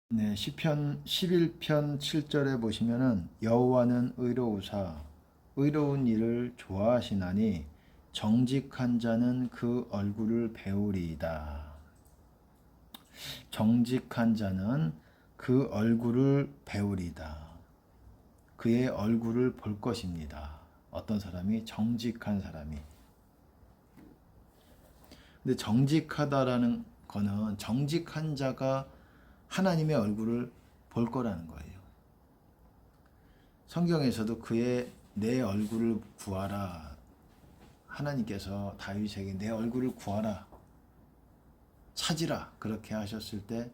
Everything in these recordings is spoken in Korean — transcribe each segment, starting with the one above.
네, 시편 11편 7절에 보시면은 여호와는 의로우사 의로운 일을 좋아하시나니 정직한 자는 그 얼굴을 배우리이다. 정직한 자는 그 얼굴을 배우리이다. 그의 얼굴을 볼 것입니다. 어떤 사람이 정직한 사람이. 근데 정직하다라는 거는 정직한 자가 하나님의 얼굴을 볼 거라는 거예요. 성경에서도 그의 내 얼굴을 구하라. 하나님께서 다윗에게 내 얼굴을 구하라. 찾으라. 그렇게 하셨을 때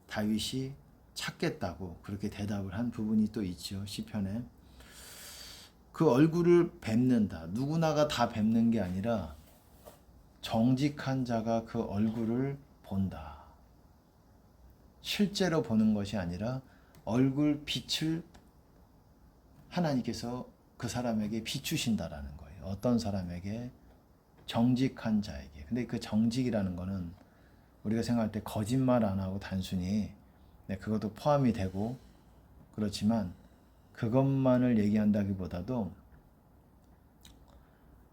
다윗이 찾겠다고 그렇게 대답을 한 부분이 또 있죠. 시편에. 그 얼굴을 뵙는다. 누구나가 다 뵙는 게 아니라 정직한 자가 그 얼굴을 본다. 실제로 보는 것이 아니라 얼굴 빛을 하나님께서 그 사람에게 비추신다라는 거예요. 어떤 사람에게? 정직한 자에게. 근데 그 정직이라는 거는 우리가 생각할 때 거짓말 안 하고 단순히 그것도 포함이 되고 그렇지만 그것만을 얘기한다기보다도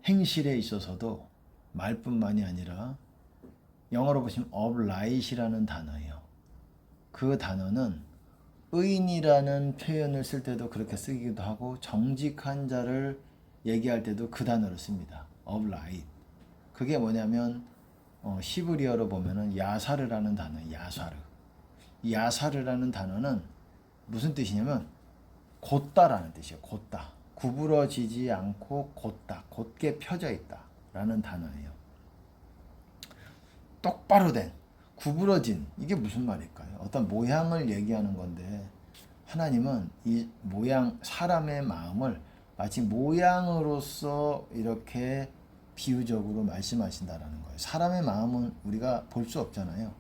행실에 있어서도 말뿐만이 아니라 영어로 보시면 upright이라는 단어예요. 그 단어는 의인이라는 표현을 쓸 때도 그렇게 쓰기도 하고 정직한 자를 얘기할 때도 그 단어를 씁니다. upright. 그게 뭐냐면 히브리어로 보면은 야사르라는 단어, 야사르. 이 야사르라는 단어는 무슨 뜻이냐면 곧다라는 뜻이에요. 곧다. 구부러지지 않고 곧다. 곧게 펴져 있다라는 단어예요. 똑바로 된, 구부러진, 이게 무슨 말일까요? 어떤 모양을 얘기하는 건데 하나님은 이 모양, 사람의 마음을 마치 모양으로서 이렇게 비유적으로 말씀하신다라는 거예요. 사람의 마음은 우리가 볼 수 없잖아요.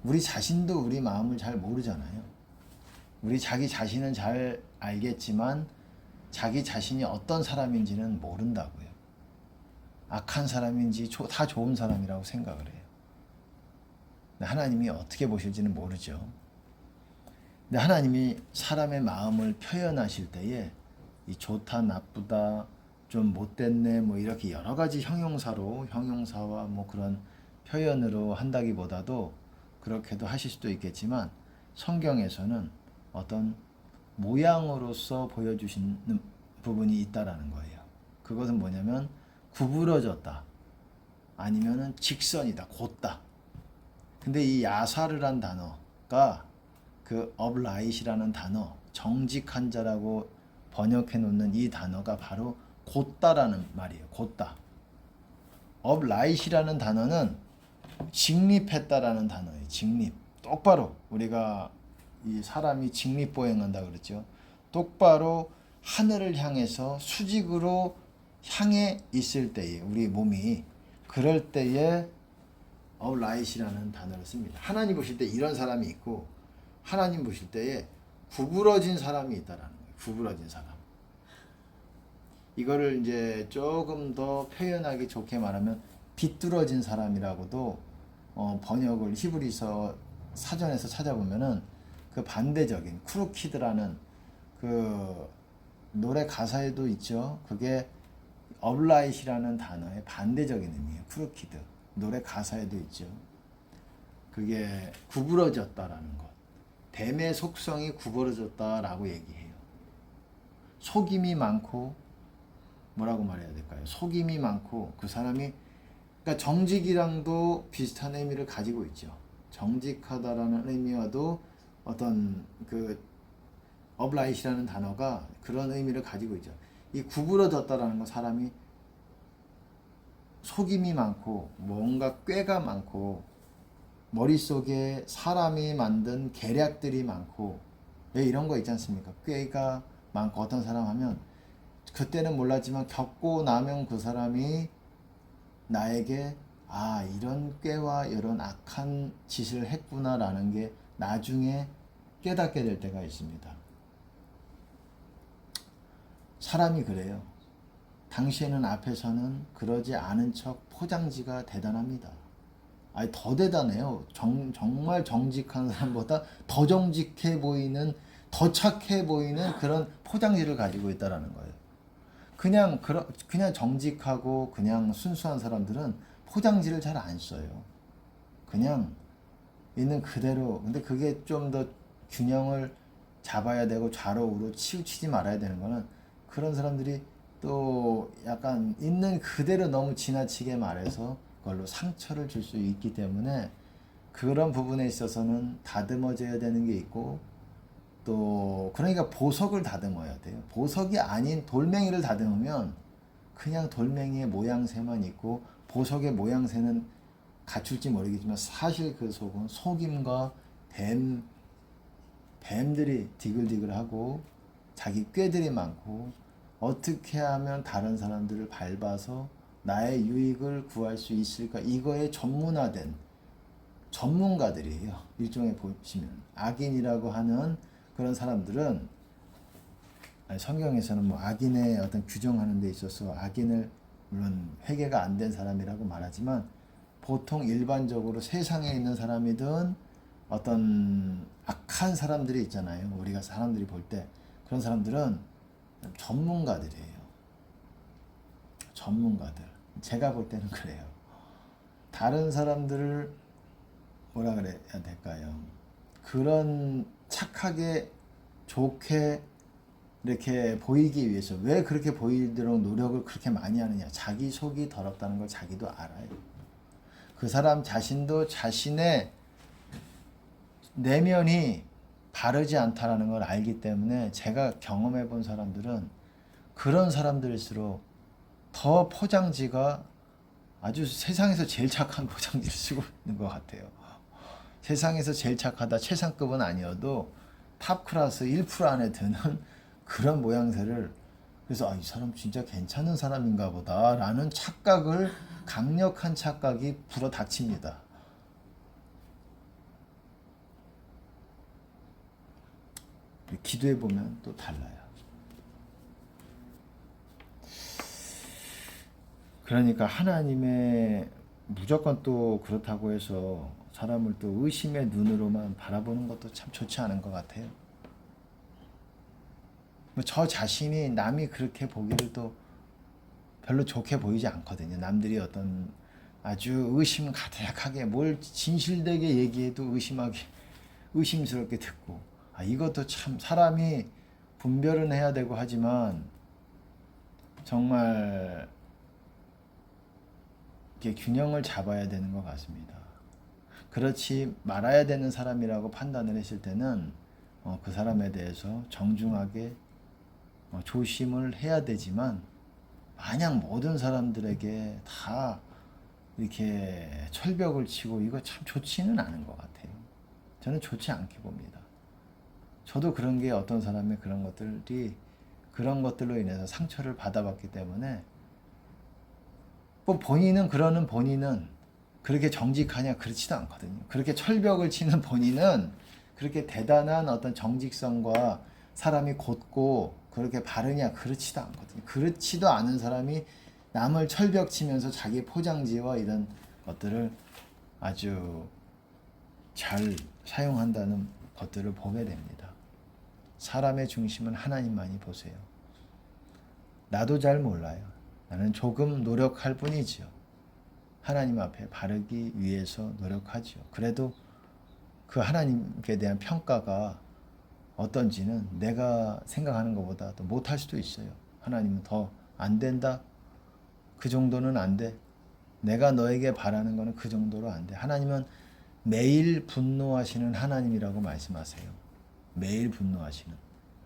우리 자신도 우리 마음을 잘 모르잖아요. 우리 자기 자신은 잘 알겠지만 자기 자신이 어떤 사람인지는 모른다고요. 악한 사람인지 다 좋은 사람이라고 생각을 해요. 하나님이 어떻게 보실지는 모르죠. 근데 하나님이 사람의 마음을 표현하실 때에 이 좋다, 나쁘다, 좀 못됐네, 뭐 이렇게 여러 가지 형용사와 뭐 그런 표현으로 한다기보다도 그렇게도 하실 수도 있겠지만 성경에서는 어떤 모양으로서 보여주시는 부분이 있다라는 거예요. 그것은 뭐냐면 구부러졌다, 아니면은 직선이다, 곧다. 근데 이 야사르란 단어가 그 upright이라는 단어, 정직한 자라고 번역해 놓는 이 단어가 바로 곧다라는 말이에요. 곧다. upright이라는 단어는 직립했다라는 단어예요. 직립. 똑바로 우리가 이 사람이 직립보행한다 그랬죠. 똑바로 하늘을 향해서 수직으로 향해 있을 때에 우리 몸이 그럴 때에 upright이라는 단어를 씁니다. 하나님 보실 때 이런 사람이 있고 하나님 보실 때에 구부러진 사람이 있다라는 거예요. 구부러진 사람. 이거를 이제 조금 더 표현하기 좋게 말하면 비뚤어진 사람이라고도 번역을 히브리서 사전에서 찾아보면은 그 반대적인 크루키드라는 그 노래 가사에도 있죠. 그게 upright이라는 단어의 반대적인 의미예요. 크루키드. 노래 가사에도 있죠. 그게 구부러졌다라는 것. 뱀의 속성이 구부러졌다라고 얘기해요. 속임이 많고 뭐라고 말해야 될까요? 속임이 많고 그 사람이 그러니까 정직이랑도 비슷한 의미를 가지고 있죠. 정직하다라는 의미와도 어떤 그 upright이라는 단어가 그런 의미를 가지고 있죠. 이 구부러졌다라는 건 사람이 속임이 많고 뭔가 꾀가 많고 머릿속에 사람이 만든 계략들이 많고 왜 이런 거 있지 않습니까? 꾀가 많고 어떤 사람 하면 그때는 몰랐지만 겪고 나면 그 사람이 나에게 이런 꾀와 이런 악한 짓을 했구나라는 게 나중에 깨닫게 될 때가 있습니다. 사람이 그래요. 당시에는 앞에서는 그러지 않은 척 포장지가 대단합니다. 아니 더 대단해요. 정말 정직한 사람보다 더 정직해 보이는, 더 착해 보이는 그런 포장지를 가지고 있다라는 거예요. 그냥 정직하고 그냥 순수한 사람들은 포장지를 잘 안 써요. 그냥 있는 그대로. 근데 그게 좀 더 균형을 잡아야 되고 좌로 우로 치우치지 말아야 되는 거는, 그런 사람들이 또 약간 있는 그대로 너무 지나치게 말해서 그걸로 상처를 줄 수 있기 때문에, 그런 부분에 있어서는 다듬어져야 되는 게 있고, 또 그러니까 보석을 다듬어야 돼요. 보석이 아닌 돌멩이를 다듬으면 그냥 돌멩이의 모양새만 있고, 보석의 모양새는 갖출지 모르겠지만 사실 그 속은 속임과 뱀들이 디글디글하고 자기 꾀들이 많고, 어떻게 하면 다른 사람들을 밟아서 나의 유익을 구할 수 있을까, 이거에 전문화된 전문가들이에요. 일종의 보시면 악인이라고 하는 그런 사람들은, 성경에서는 뭐 악인의 어떤 규정하는 데 있어서 악인을 물론 회개가 안 된 사람이라고 말하지만, 보통 일반적으로 세상에 있는 사람이든 어떤 악한 사람들이 있잖아요. 우리가 사람들이 볼 때 그런 사람들은 전문가들이에요. 전문가들. 제가 볼 때는 그래요. 다른 사람들을 뭐라 그래야 될까요? 그런 착하게 좋게 이렇게 보이기 위해서 왜 그렇게 보이도록 노력을 그렇게 많이 하느냐? 자기 속이 더럽다는 걸 자기도 알아요. 그 사람 자신도 자신의 내면이 바르지 않다라는 걸 알기 때문에, 제가 경험해 본 사람들은 그런 사람들일수록 더 포장지가 아주 세상에서 제일 착한 포장지를 쓰고 있는 것 같아요. 세상에서 제일 착하다, 최상급은 아니어도 탑 클래스 1% 안에 드는 그런 모양새를, 그래서 이 사람 진짜 괜찮은 사람인가 보다 라는 착각을, 강력한 착각이 불어닥칩니다. 기도해 보면 또 달라요. 그러니까 하나님의 무조건 또 그렇다고 해서 사람을 또 의심의 눈으로만 바라보는 것도 참 좋지 않은 것 같아요. 저 자신이 남이 그렇게 보기를 또 별로 좋게 보이지 않거든요. 남들이 어떤 아주 의심 가득하게 뭘 진실되게 얘기해도 의심스럽게 듣고, 이것도 참 사람이 분별은 해야 되고 하지만 정말 이렇게 균형을 잡아야 되는 것 같습니다. 그렇지 말아야 되는 사람이라고 판단을 했을 때는 그 사람에 대해서 정중하게 조심을 해야 되지만, 마냥 모든 사람들에게 다 이렇게 철벽을 치고 이거 참 좋지는 않은 것 같아요. 저는 좋지 않게 봅니다. 저도 그런 게 어떤 사람의 그런 것들로 인해서 상처를 받아봤기 때문에, 뭐 본인은 그렇게 정직하냐, 그렇지도 않거든요. 그렇게 철벽을 치는 본인은 그렇게 대단한 어떤 정직성과 사람이 곧고 그렇게 바르냐, 그렇지도 않거든요. 그렇지도 않은 사람이 남을 철벽 치면서 자기 포장지와 이런 것들을 아주 잘 사용한다는 것들을 보게 됩니다. 사람의 중심은 하나님만이 보세요. 나도 잘 몰라요. 나는 조금 노력할 뿐이지요. 하나님 앞에 바르기 위해서 노력하지요. 그래도 그 하나님께 대한 평가가 어떤지는 내가 생각하는 것보다 더 못할 수도 있어요. 하나님은 더 안 된다. 그 정도는 안 돼. 내가 너에게 바라는 거는 그 정도로 안 돼. 하나님은 매일 분노하시는 하나님이라고 말씀하세요. 매일 분노하시는.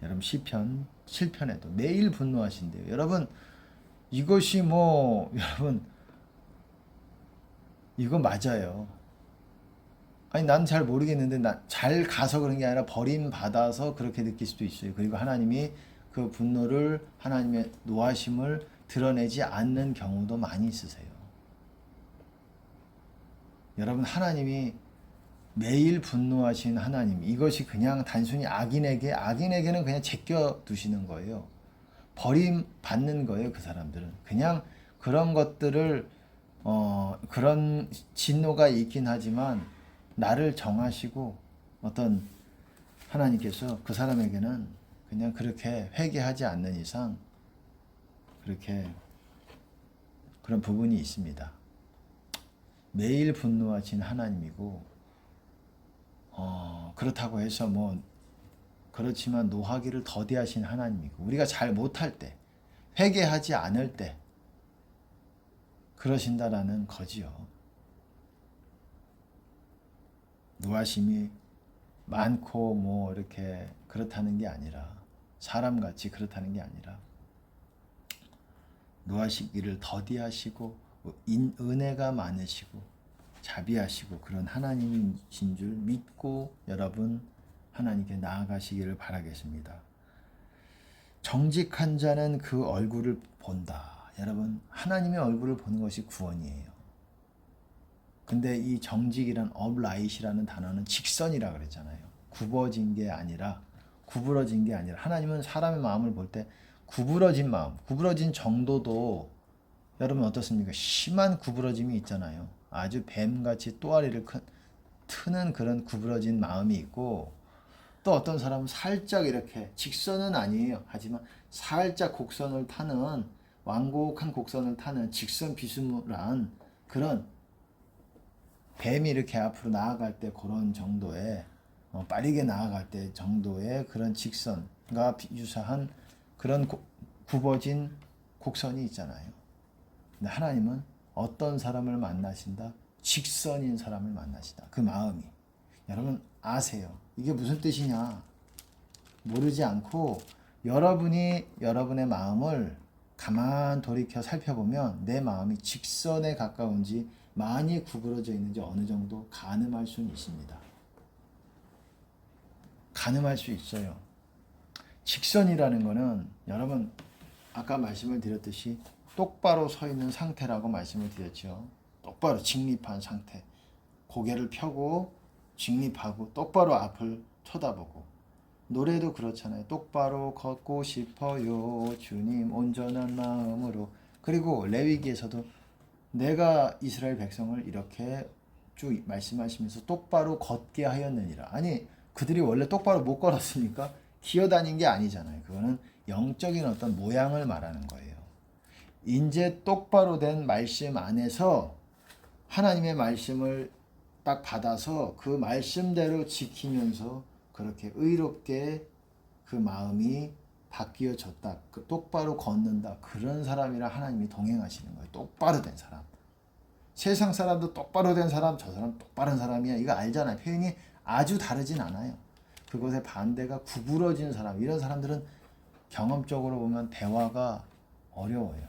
여러분 시편 7편에도 매일 분노하신대요. 여러분 이것이 여러분 이거 맞아요. 아니 난 잘 모르겠는데 잘 가서 그런 게 아니라 버림받아서 그렇게 느낄 수도 있어요. 그리고 하나님이 그 분노를, 하나님의 노하심을 드러내지 않는 경우도 많이 있으세요. 여러분 하나님이 매일 분노하신 하나님, 이것이 그냥 단순히 악인에게는 그냥 제껴 두시는 거예요. 버림받는 거예요. 그 사람들은 그냥 그런 것들을 그런 진노가 있긴 하지만 나를 정하시고 어떤 하나님께서 그 사람에게는 그냥 그렇게 회개하지 않는 이상 그렇게 그런 부분이 있습니다. 매일 분노하신 하나님이고 그렇다고 해서 뭐 그렇지만 노하기를 더디하신 하나님이고 우리가 잘 못할 때 회개하지 않을 때 그러신다라는 거지요. 노하심이 많고 뭐 이렇게 그렇다는 게 아니라 사람같이 그렇다는 게 아니라 노하시기를 더디하시고 은혜가 많으시고 자비하시고 그런 하나님이신 줄 믿고 여러분 하나님께 나아가시기를 바라겠습니다. 정직한 자는 그 얼굴을 본다. 여러분 하나님의 얼굴을 보는 것이 구원이에요. 근데 이 정직이란 upright이라는 단어는 직선이라 그랬잖아요. 굽어진 게 아니라 구부러진 게 아니라 하나님은 사람의 마음을 볼 때 구부러진 마음, 구부러진 정도도 여러분 어떻습니까? 심한 구부러짐이 있잖아요. 아주 뱀같이 또아리를 트는 그런 구부러진 마음이 있고 또 어떤 사람은 살짝 이렇게 직선은 아니에요. 하지만 살짝 곡선을 타는 완곡한 곡선을 타는 직선 비스무리한 그런 뱀이 이렇게 앞으로 나아갈 때 그런 정도의 빠르게 나아갈 때 정도의 그런 직선과 유사한 그런 굽어진 곡선이 있잖아요. 근데 하나님은 어떤 사람을 만나신다? 직선인 사람을 만나시다. 그 마음이. 여러분 아세요. 이게 무슨 뜻이냐? 모르지 않고 여러분이 여러분의 마음을 가만 돌이켜 살펴보면 내 마음이 직선에 가까운지 많이 구부러져 있는지 어느 정도 가늠할 수는 있습니다. 가늠할 수 있어요. 직선이라는 거는 여러분 아까 말씀을 드렸듯이 똑바로 서 있는 상태라고 말씀을 드렸죠. 똑바로 직립한 상태. 고개를 펴고 직립하고 똑바로 앞을 쳐다보고 노래도 그렇잖아요. 똑바로 걷고 싶어요. 주님 온전한 마음으로. 그리고 레위기에서도 내가 이스라엘 백성을 이렇게 쭉 말씀하시면서 똑바로 걷게 하였느니라. 아니 그들이 원래 똑바로 못 걸었으니까 기어다닌 게 아니잖아요. 그거는 영적인 어떤 모양을 말하는 거예요. 이제 똑바로 된 말씀 안에서 하나님의 말씀을 딱 받아서 그 말씀대로 지키면서 그렇게 의롭게 그 마음이 바뀌어졌다. 그 똑바로 걷는다. 그런 사람이랑 하나님이 동행하시는 거예요. 똑바로 된 사람. 세상 사람도 똑바로 된 사람, 저 사람 똑바른 사람이야. 이거 알잖아요. 표현이 아주 다르진 않아요. 그것의 반대가 구부러진 사람. 이런 사람들은 경험적으로 보면 대화가 어려워요.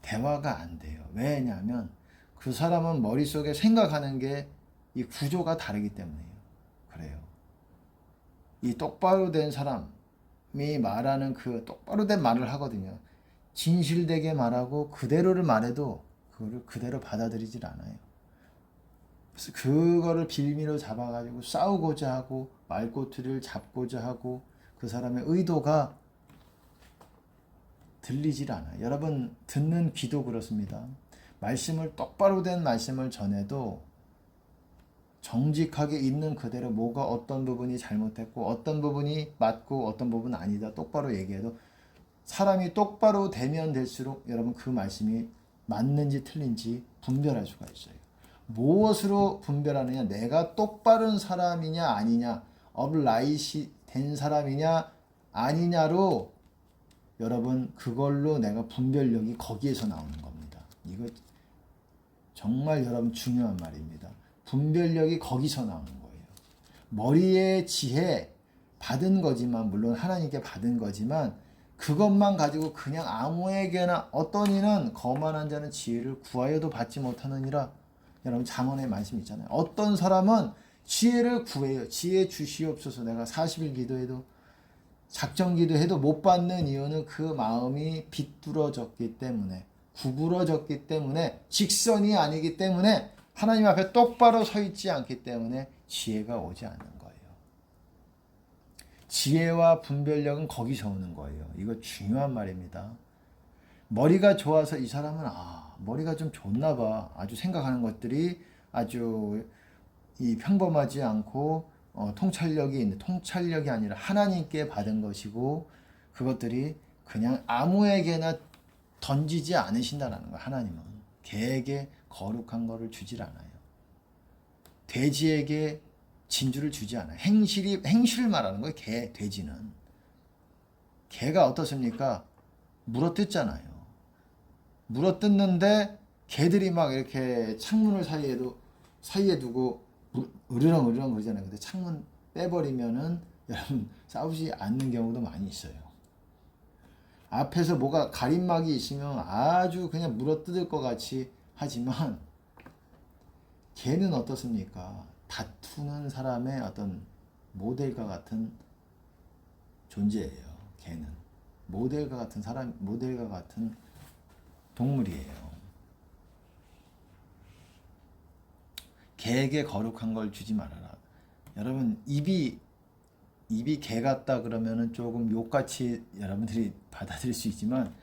대화가 안 돼요. 왜냐하면 그 사람은 머릿속에 생각하는 게 이 구조가 다르기 때문이에요. 그래요. 이 똑바로 된 사람이 말하는 그 똑바로 된 말을 하거든요. 진실되게 말하고 그대로를 말해도 그거를 그대로 받아들이질 않아요. 그래서 그거를 빌미로 잡아가지고 싸우고자 하고 말꼬투리를 잡고자 하고 그 사람의 의도가 들리질 않아요. 여러분 듣는 귀도 그렇습니다. 말씀을 똑바로 된 말씀을 전해도 정직하게 있는 그대로 뭐가 어떤 부분이 잘못했고 어떤 부분이 맞고 어떤 부분은 아니다 똑바로 얘기해도 사람이 똑바로 되면 될수록 여러분 그 말씀이 맞는지 틀린지 분별할 수가 있어요. 무엇으로 분별하느냐? 내가 똑바른 사람이냐 아니냐, 업라이시 된 사람이냐 아니냐로 여러분 그걸로 내가 분별력이 거기에서 나오는 겁니다. 이거 정말 여러분 중요한 말입니다. 분별력이 거기서 나오는 거예요. 머리의 지혜 받은 거지만 물론 하나님께 받은 거지만 그것만 가지고 그냥 아무에게나 어떤 이는 거만한 자는 지혜를 구하여도 받지 못하느니라. 여러분 잠언의 말씀 있잖아요. 어떤 사람은 지혜를 구해요. 지혜 주시옵소서. 내가 40일 기도해도 작정 기도해도 못 받는 이유는 그 마음이 비뚤어졌기 때문에 구부러졌기 때문에 직선이 아니기 때문에 하나님 앞에 똑바로 서 있지 않기 때문에 지혜가 오지 않는 거예요. 지혜와 분별력은 거기서 오는 거예요. 이거 중요한 말입니다. 머리가 좋아서 이 사람은 머리가 좀 좋나 봐. 아주 생각하는 것들이 아주 이 평범하지 않고 통찰력이 있는 통찰력이 아니라 하나님께 받은 것이고 그것들이 그냥 아무에게나 던지지 않으신다라는 거야. 하나님은 개에게 거룩한 거를 주질 않아요. 돼지에게 진주를 주지 않아요. 행실을 말하는 거예요. 돼지는 개가 어떻습니까? 물어뜯잖아요. 물어뜯는데 개들이 막 이렇게 창문을 사이에 두고 으르렁 그러잖아요. 근데 창문 빼버리면은 여러분 싸우지 않는 경우도 많이 있어요. 앞에서 뭐가 가림막이 있으면 아주 그냥 물어뜯을 것 같이 하지만 개는 어떻습니까? 다투는 사람의 어떤 모델과 같은 존재예요. 개는 모델과 같은 동물이에요. 개에게 거룩한 걸 주지 말아라. 여러분 입이 개 같다 그러면은 조금 욕같이 여러분들이 받아들일 수 있지만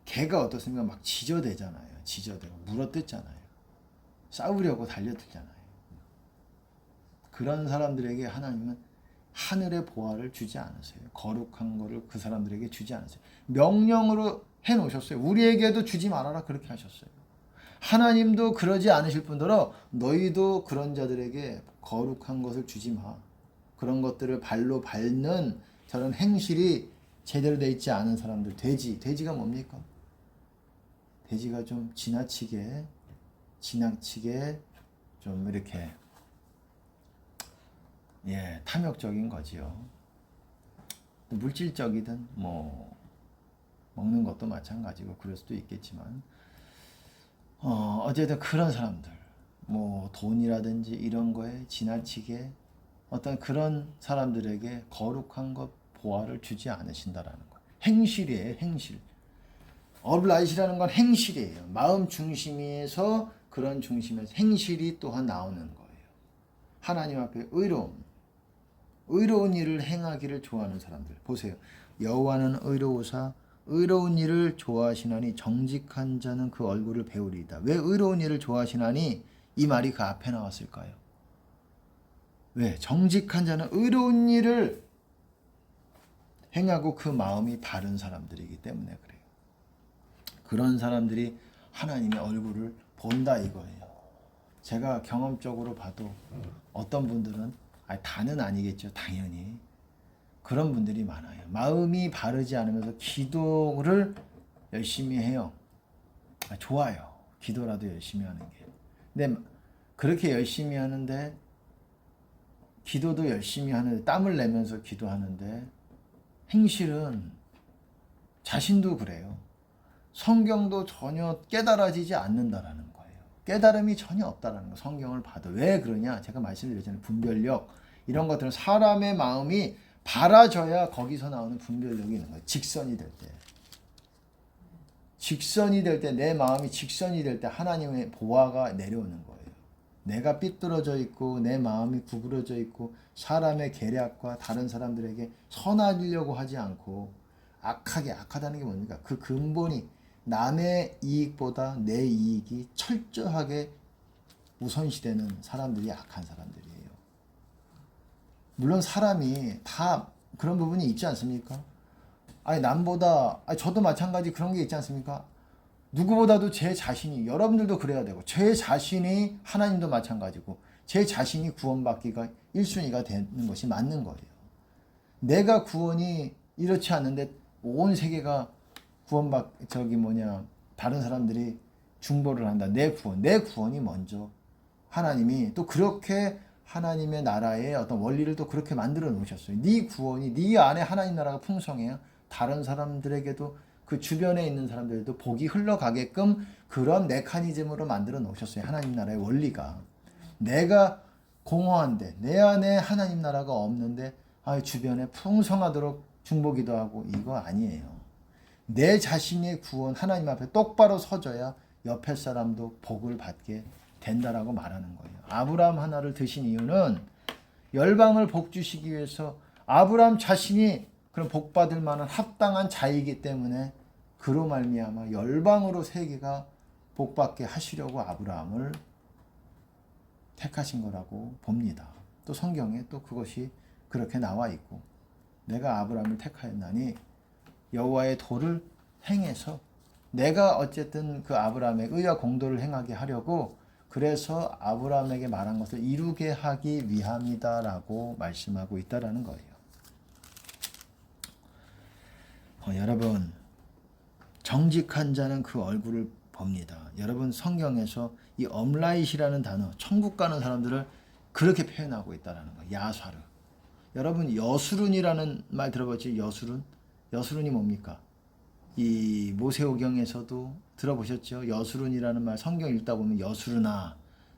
개가 어떻습니까? 막 지저대잖아요. 지저대고 물어뜯잖아요. 싸우려고 달려들잖아요. 그런 사람들에게 하나님은 하늘의 보화를 주지 않으세요. 거룩한 거를 그 사람들에게 주지 않으세요. 명령으로 해놓으셨어요. 우리에게도 주지 말아라 그렇게 하셨어요. 하나님도 그러지 않으실 뿐더러 너희도 그런 자들에게 거룩한 것을 주지 마. 그런 것들을 발로 밟는 저런 행실이 제대로 되어 있지 않은 사람들. 돼지가 뭡니까? 돼지가 좀 지나치게 좀 이렇게 탐욕적인 거지요. 물질적이든 뭐 먹는 것도 마찬가지고 그럴 수도 있겠지만 어쨌든 그런 사람들 뭐 돈이라든지 이런 거에 지나치게 어떤 그런 사람들에게 거룩한 것 보화를 주지 않으신다라는 거예요. 행실이에요. 행실. 업라이트라는 건 행실이에요. 마음 중심에서 그런 중심에서 행실이 또한 나오는 거예요. 하나님 앞에 의로운 일을 행하기를 좋아하는 사람들. 보세요. 여호와는 의로우사 의로운 일을 좋아하시나니 정직한 자는 그 얼굴을 배우리이다. 왜 의로운 일을 좋아하시나니 이 말이 그 앞에 나왔을까요? 왜? 정직한 자는 의로운 일을 행하고 그 마음이 바른 사람들이기 때문에 그래요. 그런 사람들이 하나님의 얼굴을 본다 이거예요. 제가 경험적으로 봐도 어떤 분들은 다는 아니겠죠. 당연히. 그런 분들이 많아요. 마음이 바르지 않으면서 기도를 열심히 해요. 좋아요. 기도라도 열심히 하는 게. 근데 그렇게 열심히 하는데 기도도 열심히 하는데 땀을 내면서 기도하는데 행실은 자신도 그래요. 성경도 전혀 깨달아지지 않는다라는 거예요. 깨달음이 전혀 없다라는 거. 성경을 봐도 왜 그러냐? 제가 말씀드렸잖아요. 분별력 이런 것들은 사람의 마음이 바라져야 거기서 나오는 분별력이 있는 거예요. 직선이 될 때 내 마음이 직선이 될 때 하나님의 보화가 내려오는 거예요. 내가 삐뚤어져 있고 내 마음이 구부러져 있고 사람의 계략과 다른 사람들에게 선하려고 하지 않고 악하다는 게 뭡니까? 그 근본이 남의 이익보다 내 이익이 철저하게 우선시되는 사람들이 악한 사람들이에요. 물론 사람이 다 그런 부분이 있지 않습니까? 남보다 저도 마찬가지 그런 게 있지 않습니까? 누구보다도 제 자신이 여러분들도 그래야 되고 제 자신이 하나님도 마찬가지고 제 자신이 구원받기가 1순위가 되는 것이 맞는 거예요. 내가 구원이 이렇지 않은데 온 세계가 다른 사람들이 중보를 한다. 내 구원이 먼저. 하나님이 또 그렇게 하나님의 나라의 어떤 원리를 또 그렇게 만들어 놓으셨어요. 네 구원이 네 안에 하나님 나라가 풍성해야 다른 사람들에게도 그 주변에 있는 사람들도 복이 흘러가게끔 그런 메커니즘으로 만들어 놓으셨어요. 하나님 나라의 원리가. 내가 공허한데 내 안에 하나님 나라가 없는데 주변에 풍성하도록 중보기도 하고 이거 아니에요. 내 자신의 구원 하나님 앞에 똑바로 서져야 옆에 사람도 복을 받게 된다라고 말하는 거예요. 아브라함 하나를 드신 이유는 열방을 복 주시기 위해서 아브라함 자신이 그런 복 받을 만한 합당한 자이기 때문에 그로 말미암아 열방으로 세계가 복받게 하시려고 아브라함을 택하신 거라고 봅니다. 또 성경에 또 그것이 그렇게 나와 있고 내가 아브라함을 택하였나니 여호와의 도를 행해서 내가 어쨌든 그 아브라함의 의와 공도를 행하게 하려고 그래서 아브라함에게 말한 것을 이루게 하기 위함이다라고 말씀하고 있다라는 거예요. 여러분 정직한 자는 그 얼굴을 봅니다. 여러분 성경에서 이 엄라잇이라는 단어 천국 가는 사람들을 그렇게 표현하고 있다라는 거예요. 야사르. 여러분 여수룬이라는 말 들어봤죠? 여수룬? 여수룬이 뭡니까? 이 모세오경에서도 들어보셨죠? 여수룬이라는 말 성경 읽다 보면 여수르나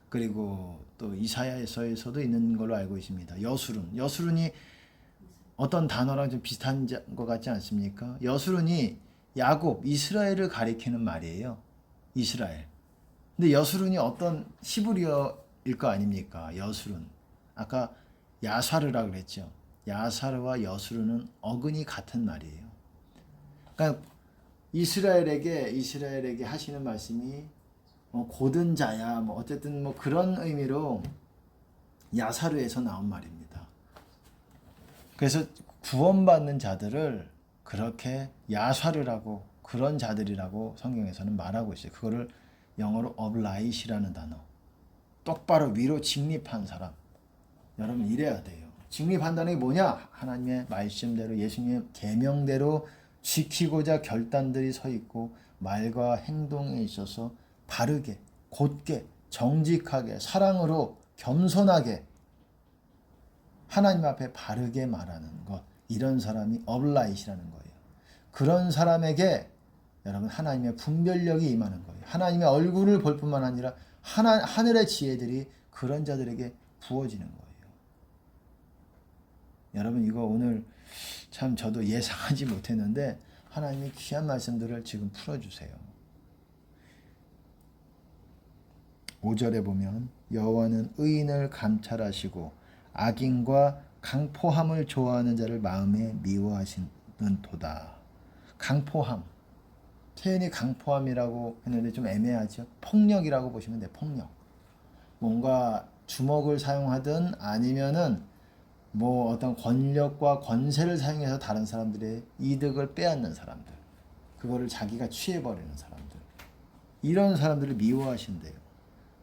그리고 또 이사야서에서도 있는 걸로 알고 있습니다. 여수룬. 여수룬이 어떤 단어랑 좀 비슷한 것 같지 않습니까? 여수룬이 야곱, 이스라엘을 가리키는 말이에요. 이스라엘. 근데 여수룬이 어떤 시브리어일 거 아닙니까? 여수룬. 아까 야사르라 그랬죠. 야사르와 여수룬은 어근이 같은 말이에요. 그러니까 이스라엘에게 하시는 말씀이 고든 자야 뭐 어쨌든 뭐 그런 의미로 야사르에서 나온 말입니다. 그래서 구원받는 자들을 그렇게 야사르라고 그런 자들이라고 성경에서는 말하고 있어요. 그거를 영어로 upright이라는 단어. 똑바로 위로 직립한 사람. 여러분 이래야 돼요. 직립한다는 게 뭐냐? 하나님의 말씀대로 예수님의 계명대로 지키고자 결단들이 서 있고 말과 행동에 있어서 바르게, 곧게, 정직하게, 사랑으로 겸손하게 하나님 앞에 바르게 말하는 것. 이런 사람이 upright이라는 거예요. 그런 사람에게 여러분 하나님의 분별력이 임하는 거예요. 하나님의 얼굴을 볼 뿐만 아니라 하늘의 지혜들이 그런 자들에게 부어지는 거예요. 여러분 이거 오늘 참 저도 예상하지 못했는데 하나님이 귀한 말씀들을 지금 풀어주세요. 5절에 보면 여호와는 의인을 감찰하시고 악인과 강포함을 좋아하는 자를 마음에 미워하시는 도다. 강포함. 표현이 강포함이라고 했는데 좀 애매하죠. 폭력이라고 보시면 돼요. 폭력. 뭔가 주먹을 사용하든 아니면은 뭐 어떤 권력과 권세를 사용해서 다른 사람들의 이득을 빼앗는 사람들. 그거를 자기가 취해버리는 사람들. 이런 사람들을 미워하신대요.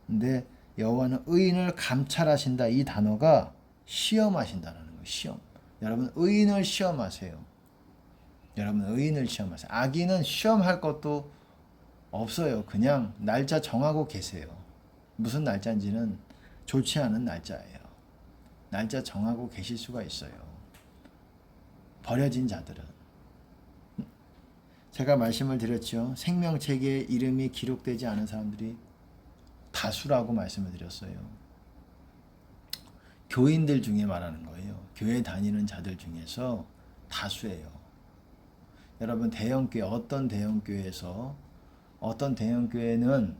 근데 여호와는 의인을 감찰하신다. 이 단어가 시험하신다는 거예요. 시험. 여러분 의인을 시험하세요. 여러분 의인을 시험하세요. 악인은 시험할 것도 없어요. 그냥 날짜 정하고 계세요. 무슨 날짜인지는 좋지 않은 날짜예요. 날짜 정하고 계실 수가 있어요. 버려진 자들은. 제가 말씀을 드렸죠. 생명책에 이름이 기록되지 않은 사람들이 다수라고 말씀을 드렸어요. 교인들 중에 말하는 거예요. 교회 다니는 자들 중에서 다수예요. 여러분 대형교회 어떤 대형교회에서 어떤 대형교회는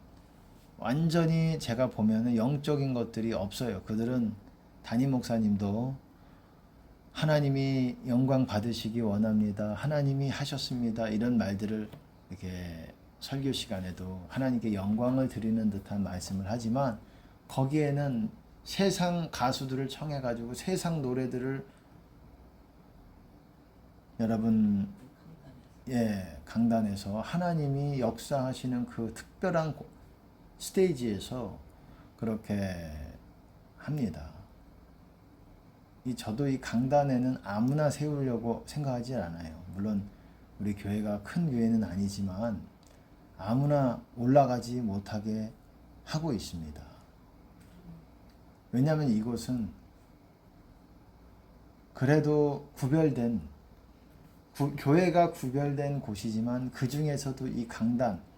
완전히 제가 보면은 영적인 것들이 없어요. 그들은 담임 목사님도 하나님이 영광 받으시기 원합니다. 하나님이 하셨습니다. 이런 말들을 이렇게 설교 시간에도 하나님께 영광을 드리는 듯한 말씀을 하지만 거기에는 세상 가수들을 청해가지고 세상 노래들을 여러분 강단에서 하나님이 역사하시는 그 특별한 스테이지에서 그렇게 합니다. 저도 이 강단에는 아무나 세우려고 생각하지 않아요. 물론 우리 교회가 큰 교회는 아니지만 아무나 올라가지 못하게 하고 있습니다. 왜냐하면 이곳은 그래도 구별된 교회가 구별된 곳이지만 그 중에서도 이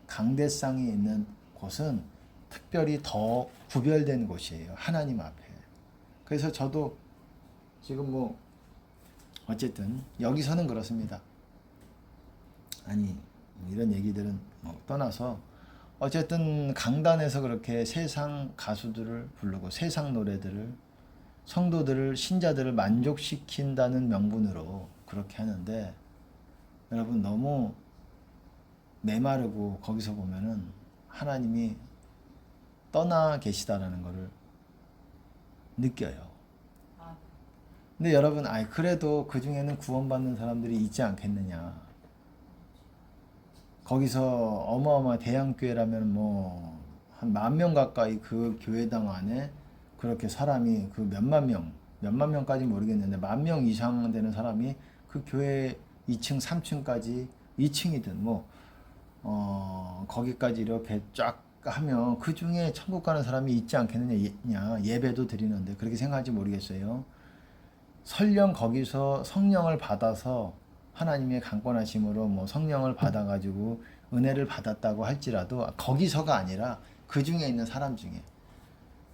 강대상이 있는 곳은 특별히 더 구별된 곳이에요. 하나님 앞에. 그래서 저도 지금 뭐 어쨌든 여기서는 그렇습니다. 아니 이런 얘기들은 떠나서 어쨌든 강단에서 그렇게 세상 가수들을 부르고 세상 노래들을 성도들을 신자들을 만족시킨다는 명분으로 그렇게 하는데 여러분 너무 메마르고 거기서 보면은 하나님이 떠나 계시다라는 것을 느껴요. 근데 여러분, 그래도 그 중에는 구원받는 사람들이 있지 않겠느냐. 거기서 어마어마 대형교회라면 뭐 한 10,000명 가까이 그 교회당 안에 그렇게 사람이 그 몇만 명까지 모르겠는데 10,000명 이상 되는 사람이 그 교회 2층, 3층까지 2층이든 뭐 거기까지 이렇게 쫙 하면 그 중에 천국 가는 사람이 있지 않겠느냐. 예배도 드리는데 그렇게 생각할지 모르겠어요. 설령 거기서 성령을 받아서 하나님의 강권하심으로 뭐 성령을 받아가지고 은혜를 받았다고 할지라도 거기서가 아니라 그 중에 있는 사람 중에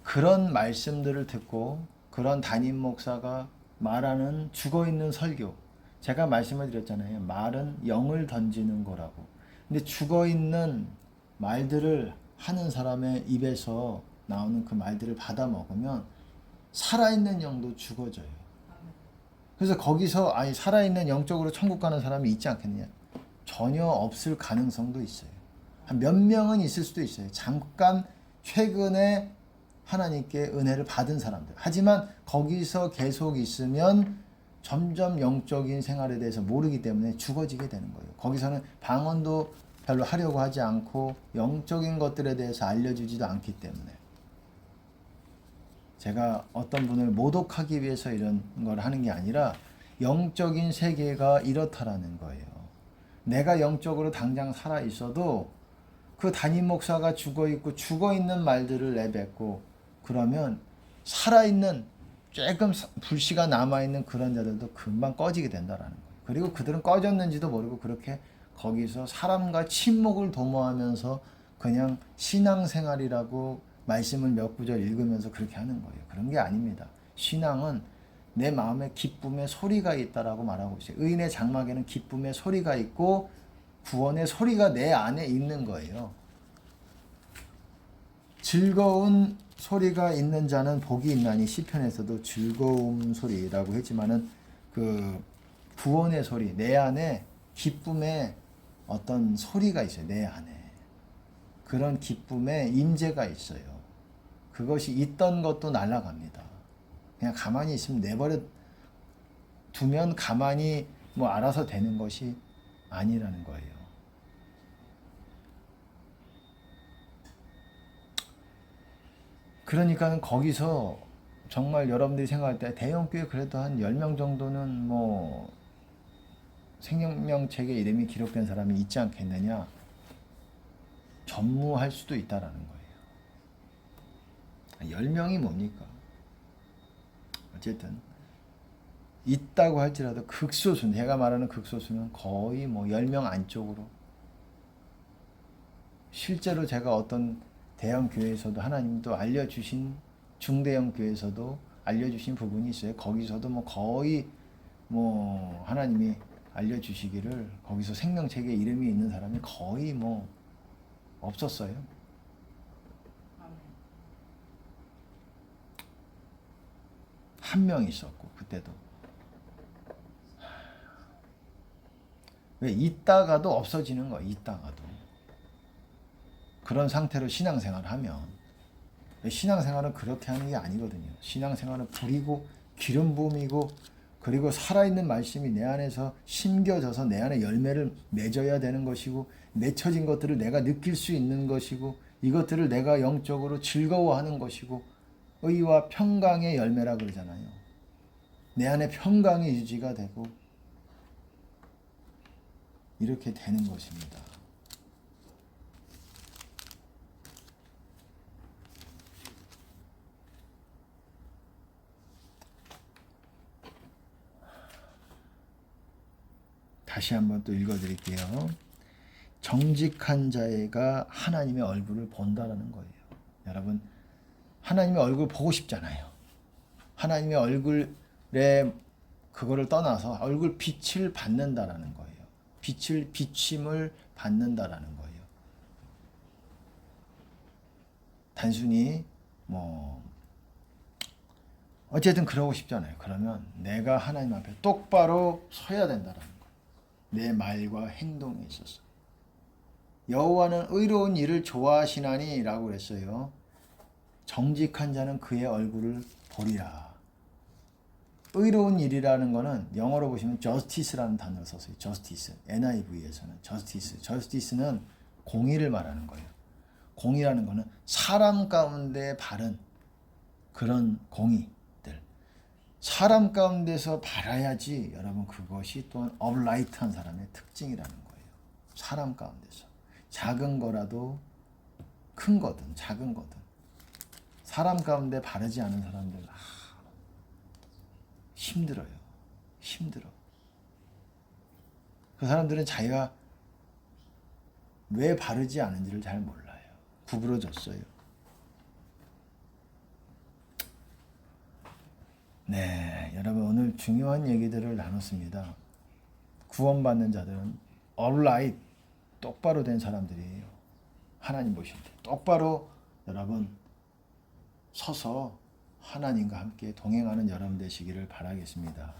그런 말씀들을 듣고 그런 담임 목사가 말하는 죽어있는 설교, 제가 말씀을 드렸잖아요. 말은 영을 던지는 거라고. 근데 죽어있는 말들을 하는 사람의 입에서 나오는 그 말들을 받아 먹으면 살아있는 영도 죽어져요. 그래서 거기서 살아있는 영적으로 천국 가는 사람이 있지 않겠느냐? 전혀 없을 가능성도 있어요. 한 몇 명은 있을 수도 있어요. 잠깐 최근에 하나님께 은혜를 받은 사람들. 하지만 거기서 계속 있으면 점점 영적인 생활에 대해서 모르기 때문에 죽어지게 되는 거예요. 거기서는 방언도 별로 하려고 하지 않고 영적인 것들에 대해서 알려주지도 않기 때문에. 제가 어떤 분을 모독하기 위해서 이런 걸 하는 게 아니라 영적인 세계가 이렇다라는 거예요. 내가 영적으로 당장 살아 있어도 그 담임 목사가 죽어 있고 죽어 있는 말들을 내뱉고 그러면 살아 있는 조금 불씨가 남아 있는 그런 자들도 금방 꺼지게 된다라는 거예요. 그리고 그들은 꺼졌는지도 모르고 그렇게 거기서 사람과 친목을 도모하면서 그냥 신앙생활이라고 말씀을 몇 구절 읽으면서 그렇게 하는 거예요. 그런 게 아닙니다. 신앙은 내 마음에 기쁨의 소리가 있다라고 말하고 있어요. 의인의 장막에는 기쁨의 소리가 있고 구원의 소리가 내 안에 있는 거예요. 즐거운 소리가 있는 자는 복이 있나니 시편에서도 즐거움 소리라고 했지만은 그 구원의 소리, 내 안에 기쁨의 어떤 소리가 있어요. 내 안에. 그런 기쁨의 임재가 있어요. 그것이 있던 것도 날아갑니다. 그냥 가만히 있으면 내버려 두면 가만히 뭐 알아서 되는 것이 아니라는 거예요. 그러니까 거기서 정말 여러분들이 생각할 때 대형교회 그래도 한 10명 정도는 뭐 생명책에 이름이 기록된 사람이 있지 않겠느냐. 전무할 수도 있다라는 거예요. 10명이 뭡니까? 어쨌든 있다고 할지라도 극소수, 내가 말하는 극소수는 거의 뭐 10명 안쪽으로. 실제로 제가 어떤 대형 교회에서도 하나님도 알려주신 중대형 교회에서도 알려주신 부분이 있어요. 거기서도 뭐 거의 뭐 하나님이 알려주시기를 거기서 생명책에 이름이 있는 사람이 거의 뭐 없었어요. 한 명 있었고 그때도 왜 있다가도 없어지는 거예요. 있다가도 그런 상태로 신앙생활을 하면 신앙생활은 그렇게 하는 게 아니거든요. 신앙생활은 불이고 기름 부음이고 그리고 살아있는 말씀이 내 안에서 심겨져서 내 안에 열매를 맺어야 되는 것이고 맺혀진 것들을 내가 느낄 수 있는 것이고 이것들을 내가 영적으로 즐거워하는 것이고 의와 평강의 열매라 그러잖아요. 내 안에 평강이 유지가 되고 이렇게 되는 것입니다. 다시 한번 또 읽어드릴게요. 정직한 자가 하나님의 얼굴을 본다라는 거예요. 여러분, 하나님의 얼굴 보고 싶잖아요. 하나님의 얼굴에 그거를 떠나서 얼굴 빛을 받는다라는 거예요. 비침을 받는다라는 거예요. 단순히 뭐 어쨌든 그러고 싶잖아요. 그러면 내가 하나님 앞에 똑바로 서야 된다라는 거예요. 내 말과 행동에 있어서. 여호와는 의로운 일을 좋아하시나니 라고 그랬어요. 정직한 자는 그의 얼굴을 보리라. 의로운 일이라는 거는 영어로 보시면 justice라는 단어를 썼어요. justice. NIV에서는 justice. justice는 공의를 말하는 거예요. 공의라는 거는 사람 가운데 바른 그런 공의들. 사람 가운데서 바라야지 여러분 그것이 또한 업라이트한 사람의 특징이라는 거예요. 사람 가운데서. 작은 거라도 큰 거든 작은 거든 사람 가운데 바르지 않은 사람들 힘들어요. 힘들어. 그 사람들은 자기가 왜 바르지 않은지를 잘 몰라요. 구부러졌어요. 네, 여러분 오늘 중요한 얘기들을 나눴습니다. 구원받는 자들은 alright, 똑바로 된 사람들이에요. 하나님 보실 때 똑바로 여러분 서서 하나님과 함께 동행하는 여러분 되시기를 바라겠습니다.